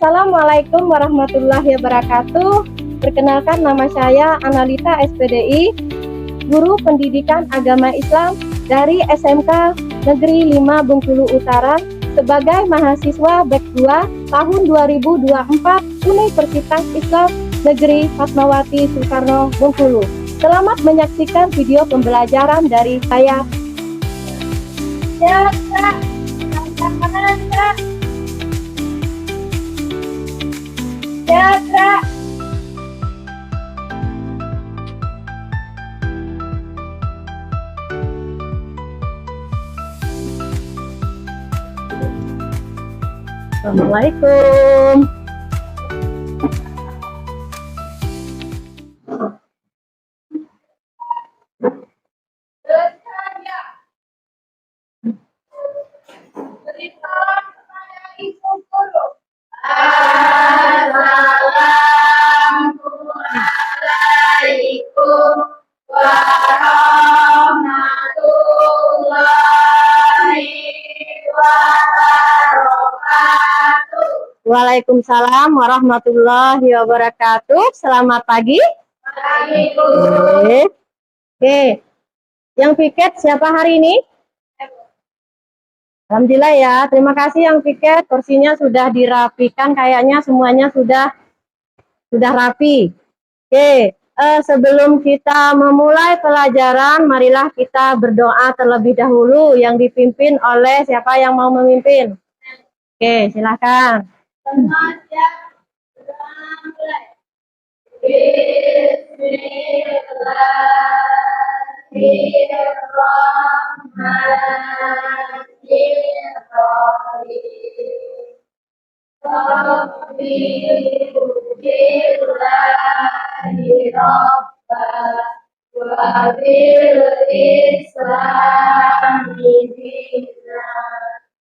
Assalamualaikum warahmatullahi wabarakatuh. Perkenalkan, nama saya Analita SPDI, Guru Pendidikan Agama Islam dari SMK Negeri 5 Bengkulu Utara sebagai mahasiswa BEK 2 tahun 2024 Universitas Islam Negeri Fatmawati Soekarno Bengkulu. Selamat menyaksikan video pembelajaran dari saya. Ya, Kak. Kak. Ya, Kak. Assalamualaikum. Assalamualaikum warahmatullahi wabarakatuh. Waalaikumsalam warahmatullahi wabarakatuh. Selamat pagi. Oke. Yang piket siapa hari ini? Alhamdulillah ya. Terima kasih yang piket. Kursinya sudah dirapikan, kayaknya semuanya sudah rapi. Oke. Sebelum kita memulai pelajaran, marilah kita berdoa terlebih dahulu yang dipimpin oleh siapa yang mau memimpin. Oke, silakan.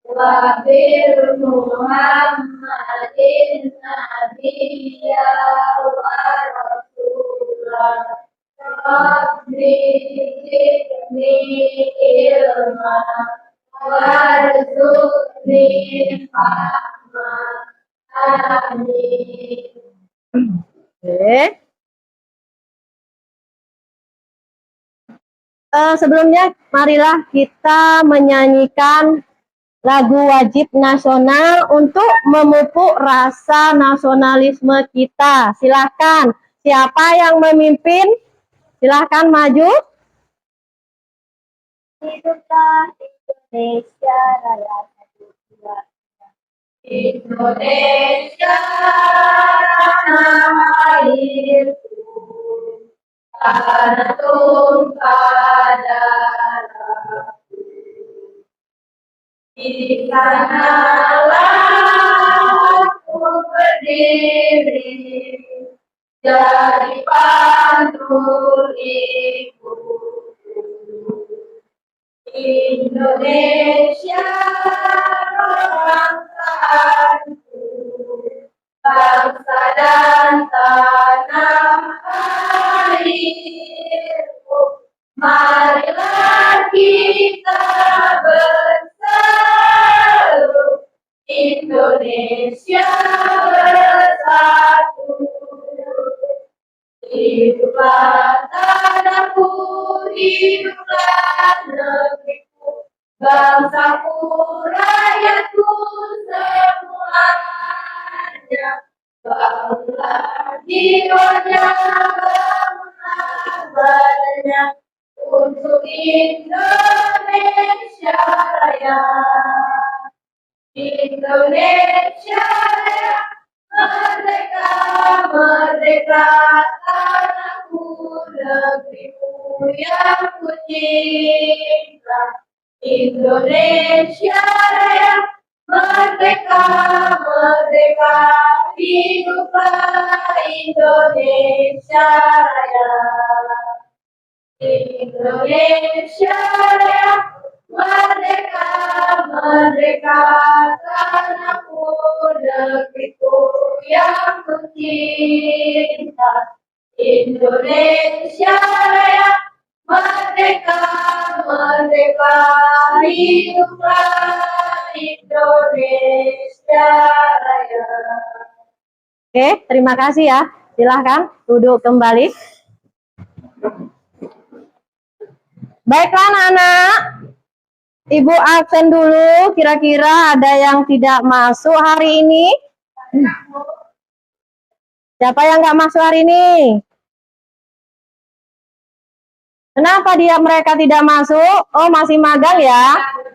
Wabil Muhammadin Nabiyya wa Rasulah Rabbi zidni ilma warzuqni fahma. Amin. Oke. Sebelumnya marilah kita menyanyikan lagu wajib nasional untuk memupuk rasa nasionalisme kita. Silakan, siapa yang memimpin? Silakan maju. Hiduplah Indonesia Raya. Indonesia tanah airku, tanah tumpah darahku. Di sanalah aku berdiri, jadi pantuliku. Indonesia bangsaku, bangsa dan tanah airku. Marilah kita bersatu, Indonesia bersatu. Hiduplah tanahku, hiduplah negeriku, bangsaku, rakyatku semuanya. Bangunlah jiwanya, bangunlah badannya untuk Indonesia Raya. Indonesia Raya, merdeka, merdeka, tanahku, negeriku yang ku cinta. Indonesia Raya, merdeka, merdeka, hiduplah Indonesia Raya. Indonesia Raya, merdeka, merdeka, tanahku, negeriku yang ku cinta. Indonesia Raya, merdeka, merdeka, hiduplah Indonesia Raya. Oke, terima kasih ya. Silahkan duduk kembali. Baiklah anak-anak, Ibu absen dulu. Kira-kira ada yang tidak masuk hari ini? Siapa yang nggak masuk hari ini? Kenapa mereka tidak masuk? Oh, masih magang ya?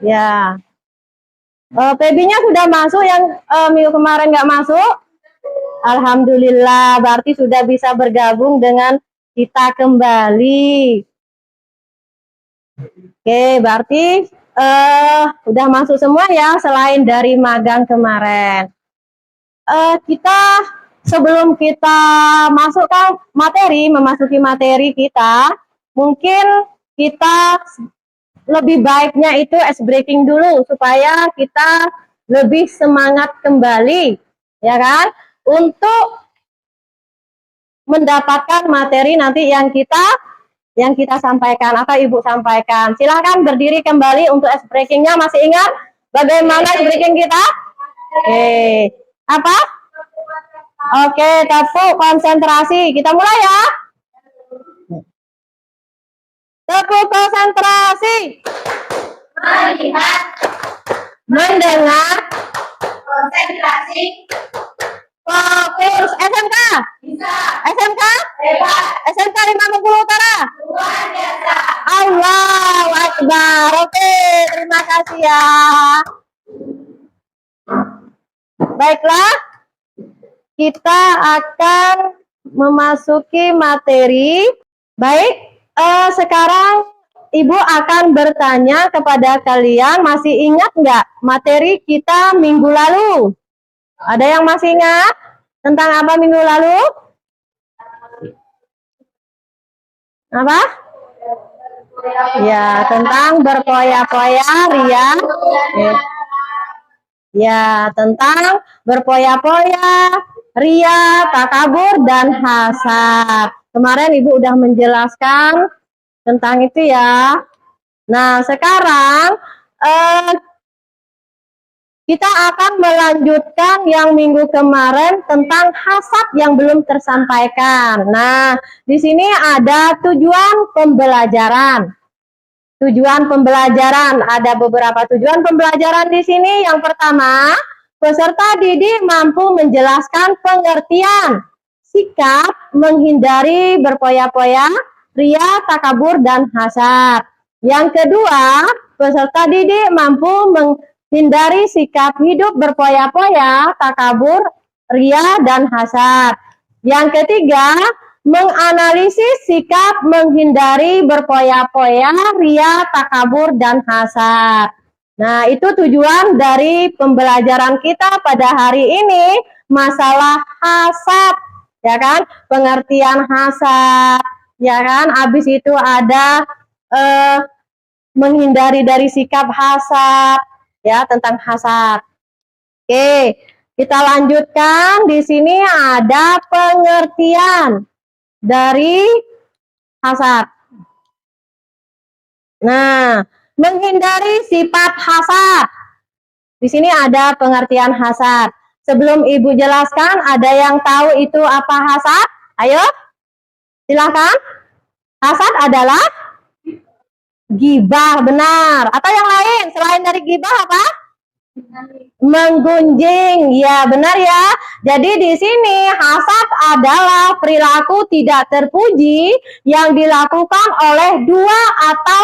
Ya. Pebinya sudah masuk, yang minggu kemarin nggak masuk? Alhamdulillah, berarti sudah bisa bergabung dengan kita kembali. Oke, berarti udah masuk semua ya, selain dari magang kemarin. Sebelum kita masukkan memasuki materi kita, mungkin kita lebih baiknya itu ice breaking dulu supaya kita lebih semangat kembali, ya kan? Untuk mendapatkan materi nanti yang kita sampaikan atau Ibu sampaikan. Silahkan berdiri kembali untuk ice breakingnya. Masih ingat bagaimana ice breaking kita? Oke. Apa? Oke, tepuk konsentrasi. Kita mulai ya. Tepuk konsentrasi. Melihat, Mendengar. konsentrasi, Fokus. SMK. bisa, SMK. hebat, SMK 5 Bengkulu Utara. luar biasa. Allahu Akbar. Oke, terima kasih ya. Baiklah, kita akan memasuki materi. Baik, sekarang Ibu akan bertanya kepada kalian, masih ingat nggak materi kita minggu lalu? Ada yang masih ingat tentang apa minggu lalu? Apa? Ya, tentang berpoya-poya, ria. Ya, tentang berpoya-poya, ria, takabur, dan hasad. Kemarin Ibu udah menjelaskan tentang itu ya. Nah, sekarang kita akan melanjutkan yang minggu kemarin tentang hasad yang belum tersampaikan. Nah, di sini ada tujuan pembelajaran. Tujuan pembelajaran, ada beberapa tujuan pembelajaran di sini. Yang pertama, peserta didik mampu menjelaskan pengertian, sikap, menghindari berpoya-poya, ria, takabur, dan hasad. Yang kedua, peserta didik mampu menghindari sikap hidup berpoya-poya, takabur, ria, dan hasad. Yang ketiga, menganalisis sikap menghindari berpoya-poya, ria, takabur, dan hasad. Nah, itu tujuan dari pembelajaran kita pada hari ini, masalah hasad, ya kan? Pengertian hasad, ya kan? Habis itu ada menghindari dari sikap hasad, ya, tentang hasad. Oke, kita lanjutkan. Di sini ada pengertian dari hasad. Nah, menghindari sifat hasad. Di sini ada pengertian hasad. Sebelum Ibu jelaskan, ada yang tahu itu apa hasad? Ayo, silakan. Hasad adalah gibah, benar. Atau yang lain selain dari gibah apa? Menggunjing, ya benar ya. Jadi di sini hasad adalah perilaku tidak terpuji yang dilakukan oleh dua atau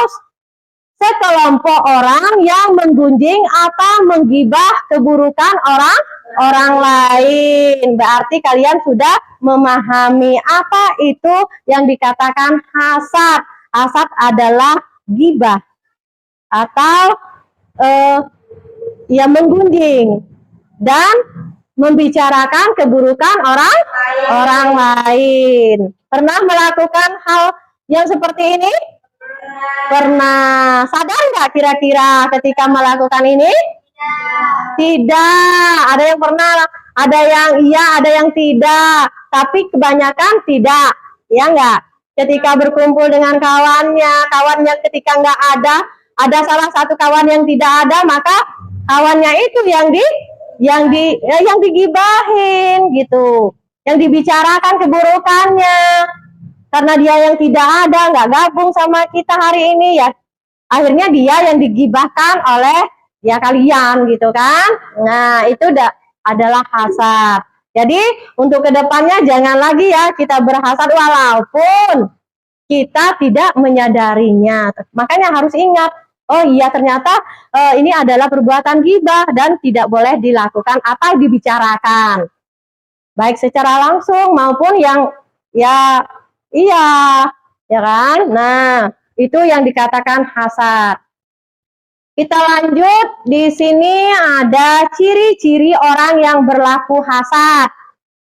sekelompok orang yang menggunjing atau menggibah keburukan orang lain. Berarti kalian sudah memahami apa itu yang dikatakan hasad. Hasad adalah gibah atau ya menggunjing dan membicarakan keburukan orang lain. Pernah melakukan hal yang seperti ini? Pernah. Sadar nggak kira-kira ketika melakukan ini? Tidak. Ada yang pernah, ada yang iya, ada yang tidak. Tapi kebanyakan tidak. Ya enggak? Ketika berkumpul dengan kawannya ketika nggak ada salah satu kawan yang tidak ada, maka kawannya itu yang digibahin gitu. yang dibicarakan keburukannya. Karena dia yang tidak ada, nggak gabung sama kita hari ini, ya akhirnya dia yang digibahkan oleh ya kalian gitu kan. Nah itu adalah hasad. Jadi untuk kedepannya jangan lagi ya kita berhasad walaupun kita tidak menyadarinya. Makanya harus ingat, oh iya ternyata ini adalah perbuatan ghibah dan tidak boleh dilakukan atau dibicarakan. Baik secara langsung maupun yang ya iya, ya kan? Nah, itu yang dikatakan hasad. Kita lanjut, di sini ada ciri-ciri orang yang berlaku hasad.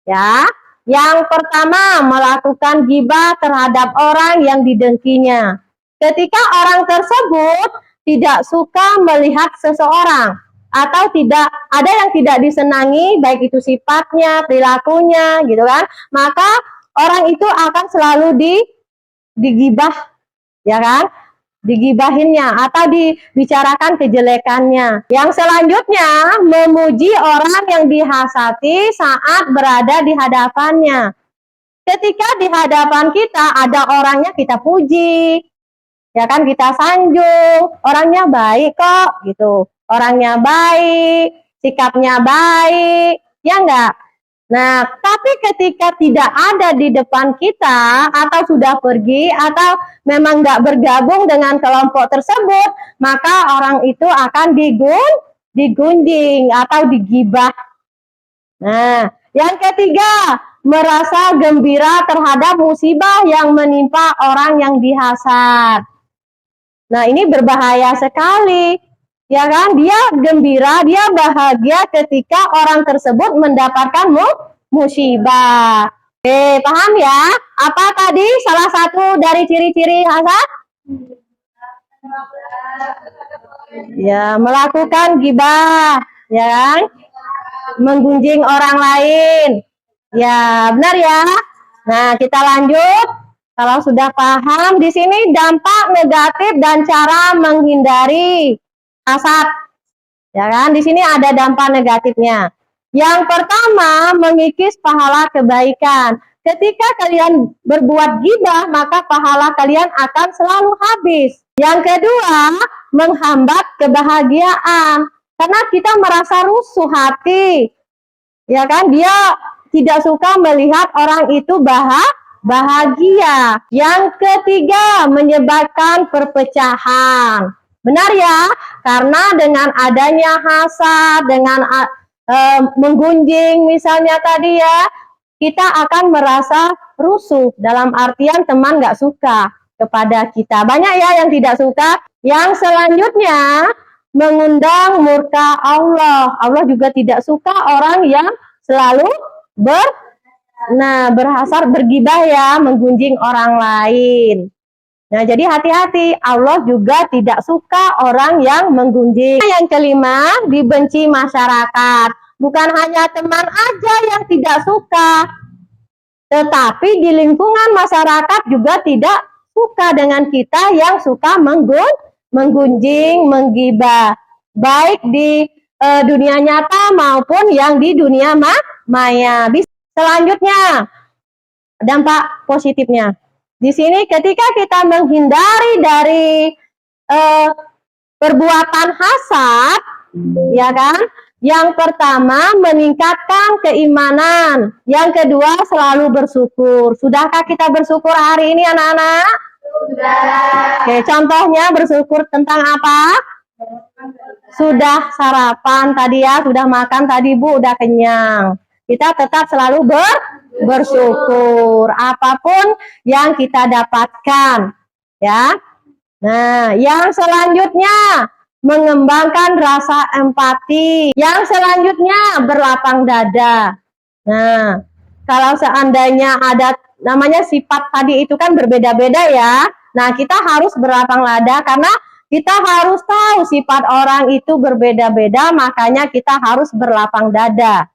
Ya, yang pertama melakukan ghibah terhadap orang yang didengkinya. Ketika orang tersebut tidak suka melihat seseorang atau tidak ada yang tidak disenangi, baik itu sifatnya, perilakunya, gitu kan, maka orang itu akan selalu digibah, ya kan? Digibahinnya atau dibicarakan kejelekannya. Yang selanjutnya memuji orang yang dihasati saat berada di hadapannya. Ketika di hadapan kita ada orangnya kita puji, ya kan, kita sanjung, orangnya baik kok gitu, orangnya baik, sikapnya baik, ya enggak? Nah, tapi ketika tidak ada di depan kita atau sudah pergi atau memang nggak bergabung dengan kelompok tersebut, maka orang itu akan digunjing atau digibah. Nah, yang ketiga, merasa gembira terhadap musibah yang menimpa orang yang dihasad. Nah, ini berbahaya sekali. Ya kan, dia gembira, dia bahagia ketika orang tersebut mendapatkan musibah. Oke, paham ya? Apa tadi salah satu dari ciri-ciri hasad? Ya, melakukan gibah, ya kan? Menggunjing orang lain. Ya, benar ya. Nah, kita lanjut. Kalau sudah paham, di sini dampak negatif dan cara menghindari hasad, ya kan? Di sini ada dampak negatifnya. Yang pertama, mengikis pahala kebaikan. Ketika kalian berbuat ghibah, maka pahala kalian akan selalu habis. Yang kedua, menghambat kebahagiaan. Karena kita merasa rusuh hati, ya kan? Dia tidak suka melihat orang itu bahagia. Yang ketiga, menyebabkan perpecahan. Benar ya, karena dengan adanya hasad, dengan menggunjing misalnya tadi ya, kita akan merasa rusuh, dalam artian teman nggak suka kepada kita. Banyak ya yang tidak suka. Yang selanjutnya, mengundang murka Allah. Allah juga tidak suka orang yang selalu berhasad, bergibah ya, menggunjing orang lain. Nah, jadi hati-hati, Allah juga tidak suka orang yang menggunjing. Yang kelima, dibenci masyarakat. Bukan hanya teman aja yang tidak suka, tetapi di lingkungan masyarakat juga tidak suka dengan kita yang suka menggunjing, menggibah. Baik di dunia nyata maupun yang di dunia maya. Selanjutnya, dampak positifnya. Di sini ketika kita menghindari dari perbuatan hasad, ya kan? Yang pertama, meningkatkan keimanan. Yang kedua, selalu bersyukur. Sudahkah kita bersyukur hari ini, anak-anak? Sudah. Oke, contohnya bersyukur tentang apa? Sudah sarapan tadi ya, sudah makan tadi Bu, udah kenyang. Kita tetap selalu bersyukur apapun yang kita dapatkan, ya. Nah, yang selanjutnya mengembangkan rasa empati. Yang selanjutnya berlapang dada. Nah, kalau seandainya ada namanya sifat tadi itu kan berbeda-beda ya. Nah, kita harus berlapang dada karena kita harus tahu sifat orang itu berbeda-beda, makanya kita harus berlapang dada.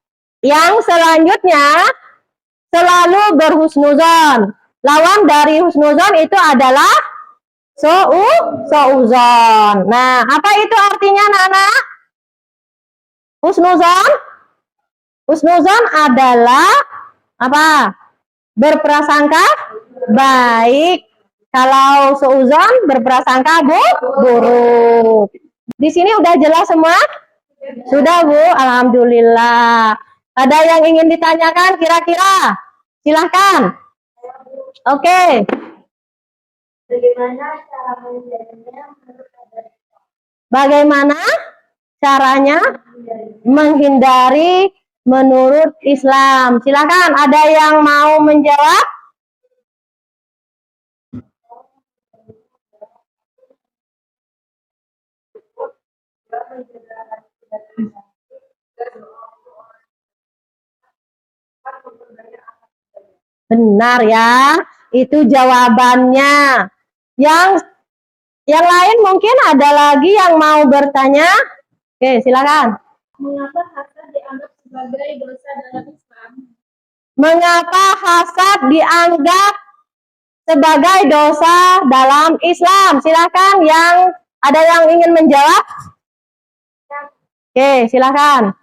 Yang selanjutnya, selalu berhusnuzon. Lawan dari husnuzon itu adalah souzon. Nah, apa itu artinya, anak-anak? Husnuzon? Husnuzon adalah apa? Berprasangka baik. Kalau seuzon berprasangka buruk. Di sini udah jelas semua? Sudah, Bu. Alhamdulillah. Ada yang ingin ditanyakan kira-kira? Silahkan. Oke. Bagaimana cara menjadinya Bagaimana caranya menghindari menurut Islam? Silakan, ada yang mau menjawab? Benar ya, itu jawabannya. Yang lain mungkin ada lagi yang mau bertanya? Oke, silakan. Mengapa hasad dianggap sebagai dosa dalam Islam? Mengapa hasad dianggap sebagai dosa dalam Islam? Silakan, ada yang ingin menjawab? Oke, silakan.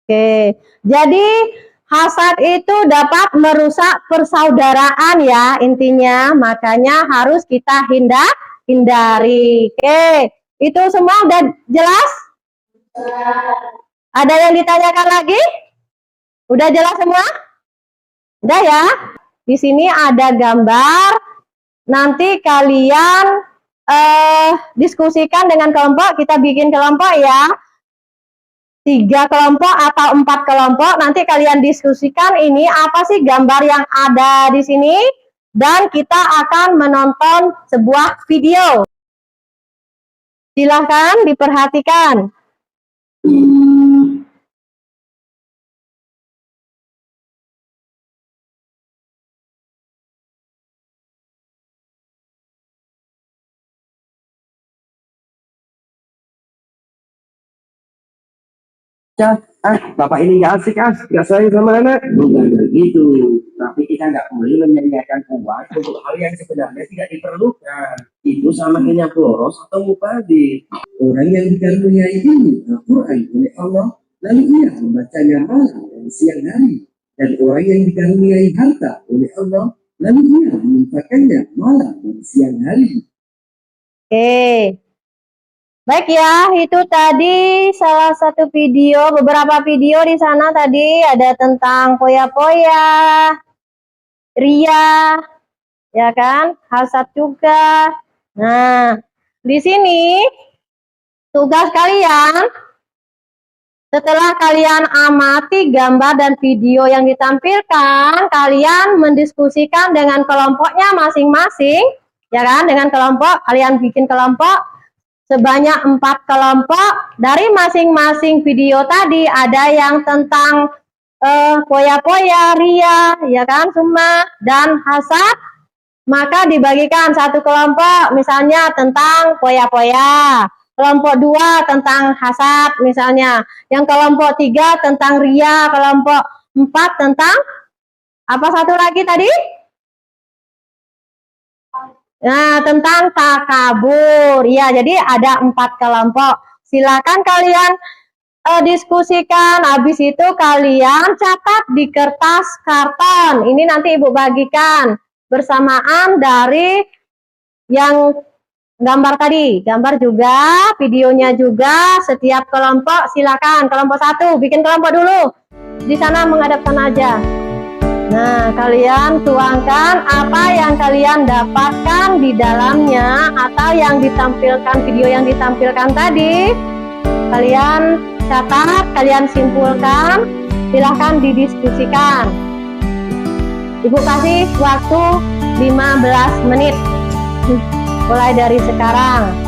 Oke, jadi hasad itu dapat merusak persaudaraan ya intinya, makanya harus kita hindari. Oke, itu semua udah jelas? Ada yang ditanyakan lagi? Udah jelas semua? Udah ya? Di sini ada gambar. Nanti kalian diskusikan dengan kelompok, kita bikin kelompok ya. 3 kelompok atau 4 kelompok, nanti kalian diskusikan ini apa sih gambar yang ada di sini, dan kita akan menonton sebuah video. Silahkan diperhatikan. Bapak ini nggak asik, nggak sayang sama anak. Bukan begitu, tapi kita nggak boleh menyediakan uang untuk hal yang sebenarnya tidak diperlukan. Itu sama dengan boros atau mubazir. Orang yang dikaruniai ini Al-Quran oleh Allah, lalu ia membacanya malam dan siang hari. Dan orang yang dikaruniai harta oleh Allah, lalu ia menginfakkannya malam dan siang hari. Oke. Baik ya, itu tadi salah satu video, beberapa video di sana tadi ada tentang poya-poya, ria, ya kan, hasad juga. Nah, di sini tugas kalian, setelah kalian amati gambar dan video yang ditampilkan, kalian mendiskusikan dengan kelompoknya masing-masing, ya kan, dengan kelompok, kalian bikin kelompok, sebanyak 4 kelompok. Dari masing-masing video tadi ada yang tentang poya-poya, ria, ya kan, summa, dan hasad. Maka dibagikan satu kelompok misalnya tentang poya-poya, kelompok 2 tentang hasad misalnya, yang kelompok 3 tentang ria, kelompok 4 tentang apa satu lagi tadi? Nah, tentang takabur. Ya, jadi ada 4 kelompok. Silakan kalian diskusikan. Habis itu kalian catat di kertas karton. Ini nanti Ibu bagikan bersamaan dari yang gambar tadi. Gambar juga, videonya juga. Setiap kelompok silakan. Kelompok 1, bikin kelompok dulu. Di sana menghadap sana aja. Nah, kalian tuangkan apa yang kalian dapatkan di dalamnya atau yang ditampilkan, video yang ditampilkan tadi. Kalian catat, kalian simpulkan, silahkan didiskusikan. Ibu kasih waktu 15 menit, mulai dari sekarang.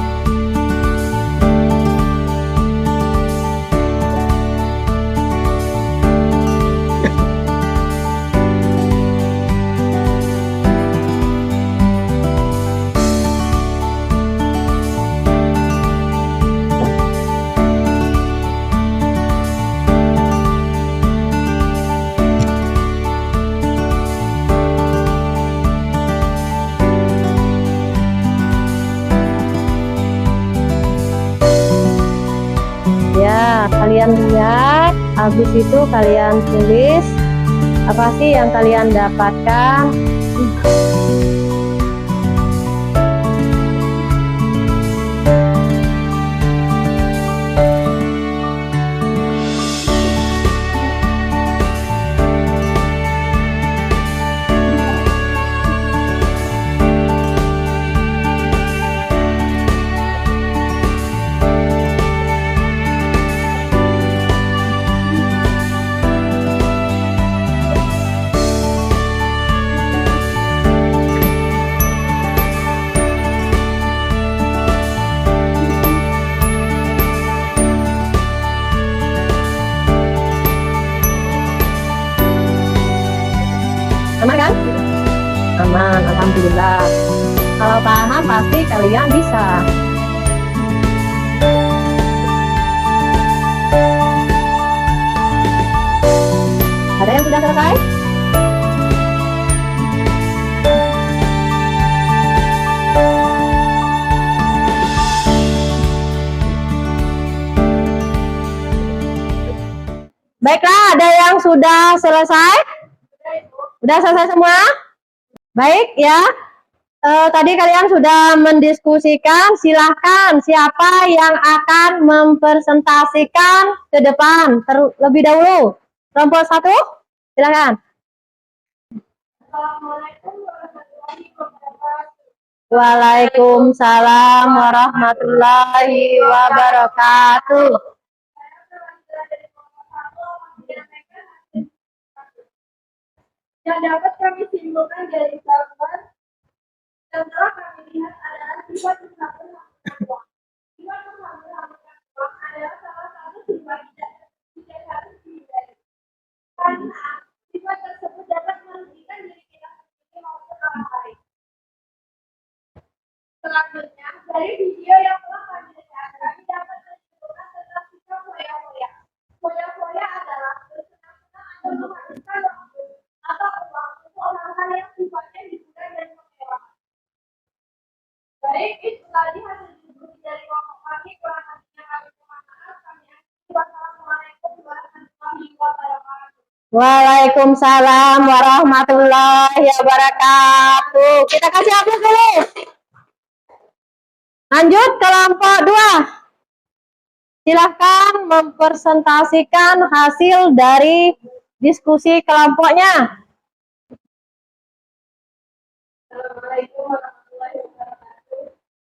kalian lihat, habis itu kalian tulis apa sih yang kalian dapatkan. Aman kan? Aman, alhamdulillah. Kalau paham pasti kalian bisa. Ada yang sudah selesai? Baiklah, ada yang sudah selesai? Udah selesai semua? Baik ya. Tadi kalian sudah mendiskusikan, silahkan siapa yang akan mempresentasikan ke depan terlebih dahulu. Kelompok 1, silahkan. Waalaikumsalam warahmatullahi wabarakatuh. Yang dapat kami simpulkan dari gambar yang telah kami lihat adalah sifat menghambur-hamburkan uang. Sifat menghambur-hamburkan uang adalah salah satu sifat tidak harus dihindari. Karena sifat tersebut dapat merugikan diri kita sendiri maupun orang lain. Selanjutnya, dari video yang telah kami lihat, kami dapat menyimpulkan tentang sifat foya-foya. Foya-foya adalah bersenang-senang atau menghabiskan waktu atau uang untuk hal-hal yang sifatnya hiburan dan kemewahan. Baik itu tadi hasil diskusi dari kelompok kami, kurang lebihnya kami mohon maaf. Kami akhiri. Wassalamualaikum warahmatullahi wabarakatuh. Waalaikumsalam warahmatullahi wabarakatuh. Kita kasih aplaus dulu. Lanjut kelompok 2. Silahkan mempresentasikan hasil dari diskusi kelompoknya.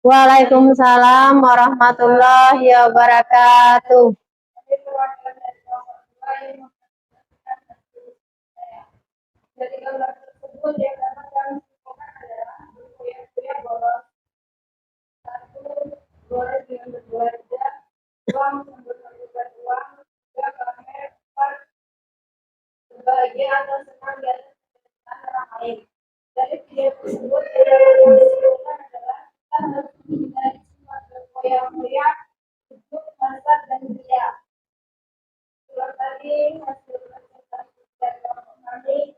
Waalaikumsalam warahmatullahi wabarakatuh. Dari gambar tersebut yang dapat kami simpulkan adalah foya-foya bolos. 1. Bolos dengan berbelanja, uang menghambur-hamburkan uang, 3. Pamer, 4. Sebahagia atau senang dan menyenangkan orang lain. Dari video tersebut yang dapat kami simpulkan adalah kita harus menghindari sifat berfoya-foya, sibuk, masak, dan ria. Itulah tadi hasil presentasi dari kelompok kami.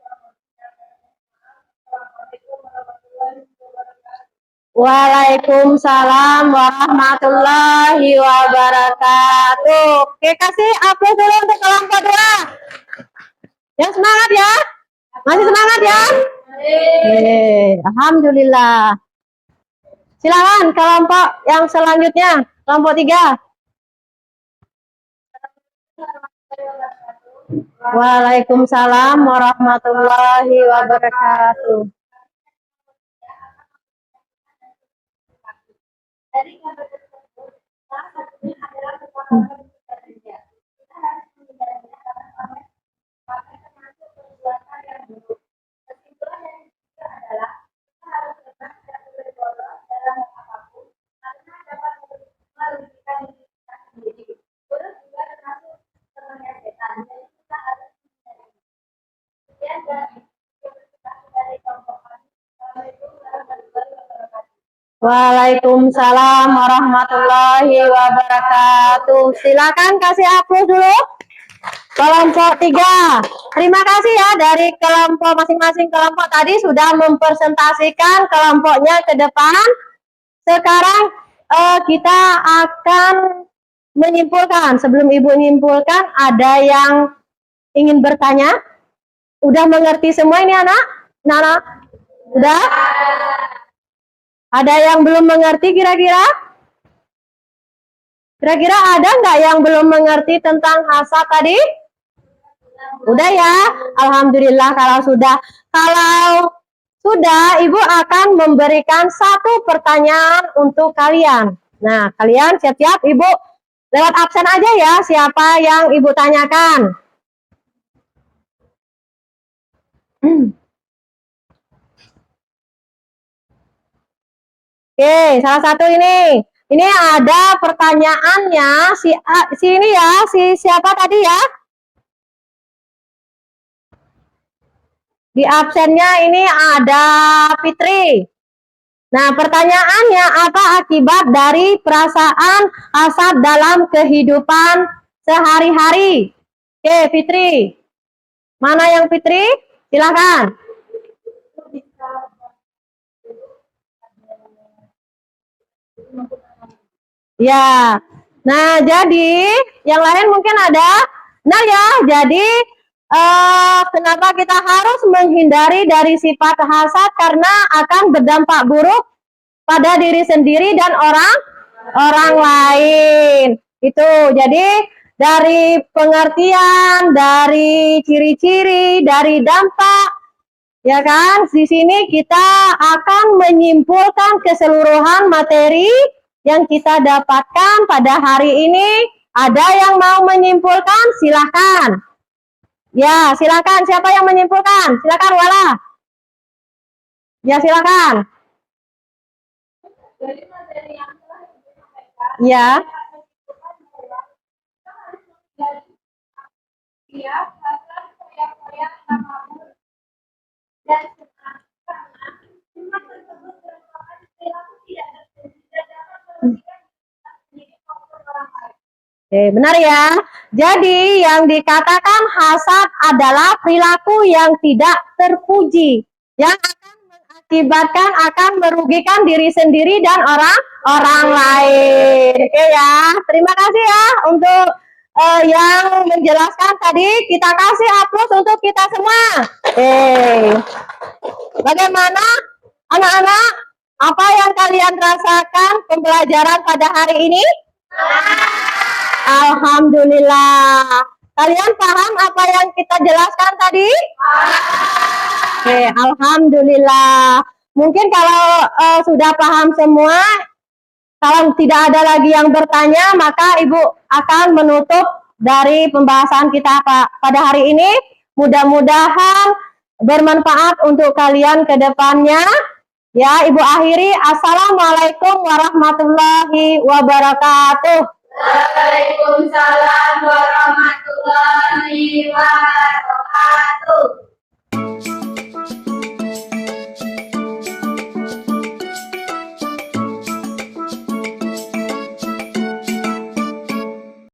Assalamualaikum warahmatullahi wabarakatuh. Waalaikumsalam warahmatullahi wabarakatuh. Oke, kasih aplaus dulu untuk kelompok 2. Yang semangat ya. Masih semangat ya? Alhamdulillah. Silakan kelompok yang selanjutnya, kelompok 3. Waalaikumsalam warahmatullahi wabarakatuh. Dari gambar tersebut, salah satunya adalah kepakaran bekerja. Kita harus menghindarinya karena pamer termasuk perbuatan yang buruk. Kesimpulan dari video adalah kita harus tetap tidak boleh bolos dalam apapun karena dapat merugikan diri kita sendiri. Bolos juga termasuk temannya setan, jadi kita harus menghindarinya. Sekian dari presentasi dari kelompok kami. Assalamualaikum warahmatullahi wabarakatuh. Waalaikumsalam warahmatullahi wabarakatuh. Silakan kasih aplaus dulu. Kelompok 3. Terima kasih ya dari kelompok masing-masing kelompok tadi sudah mempresentasikan kelompoknya ke depan. Sekarang kita akan menyimpulkan? Sebelum Ibu menyimpulkan, ada yang ingin bertanya? Udah mengerti semua ini anak? Nana? Udah? Ada yang belum mengerti kira-kira? Kira-kira ada nggak yang belum mengerti tentang hasad tadi? Udah ya? Alhamdulillah kalau sudah. Kalau sudah, Ibu akan memberikan satu pertanyaan untuk kalian. Nah, kalian siap-siap, Ibu lewat absen aja ya, siapa yang Ibu tanyakan. Oke, salah satu ini. Ini ada pertanyaannya, si ini ya, si siapa tadi ya? Di absennya ini ada Fitri. Nah, pertanyaannya, apa akibat dari perasaan hasad dalam kehidupan sehari-hari? Oke, Fitri. Mana yang Fitri? Silakan. Ya. Nah, jadi yang lain mungkin ada. Nah ya, jadi kenapa kita harus menghindari dari sifat hasad? Karena akan berdampak buruk pada diri sendiri dan orang lain. Itu. Jadi dari pengertian, dari ciri-ciri, dari dampak, ya kan? Di sini kita akan menyimpulkan keseluruhan materi yang kita dapatkan pada hari ini. Ada yang mau menyimpulkan? Silakan. Ya, silakan. Siapa yang menyimpulkan? Silakan, Wala. Ya, silakan. Dari materi yang telah disampaikan, Ya. dia akan koyak-koyak takabur dan senang karena sifat tersebut merupakan perilaku tidak terpuji dan dapat merugikan menjadi faktor orang lain. Oke, benar ya. Jadi yang dikatakan hasad adalah perilaku yang tidak terpuji, yang akan mengakibatkan, akan merugikan diri sendiri dan orang lain. Oke ya, terima kasih ya untuk yang menjelaskan tadi. Kita kasih aplaus untuk kita semua. Bagaimana anak-anak? Apa yang kalian rasakan pembelajaran pada hari ini? Alhamdulillah. Kalian paham apa yang kita jelaskan tadi? Oke, alhamdulillah. Mungkin kalau sudah paham semua, kalau tidak ada lagi yang bertanya, maka Ibu akan menutup dari pembahasan kita pada hari ini. Mudah-mudahan bermanfaat untuk kalian ke depannya. Ya, Ibu akhiri. Assalamualaikum warahmatullahi wabarakatuh. Waalaikumsalam warahmatullahi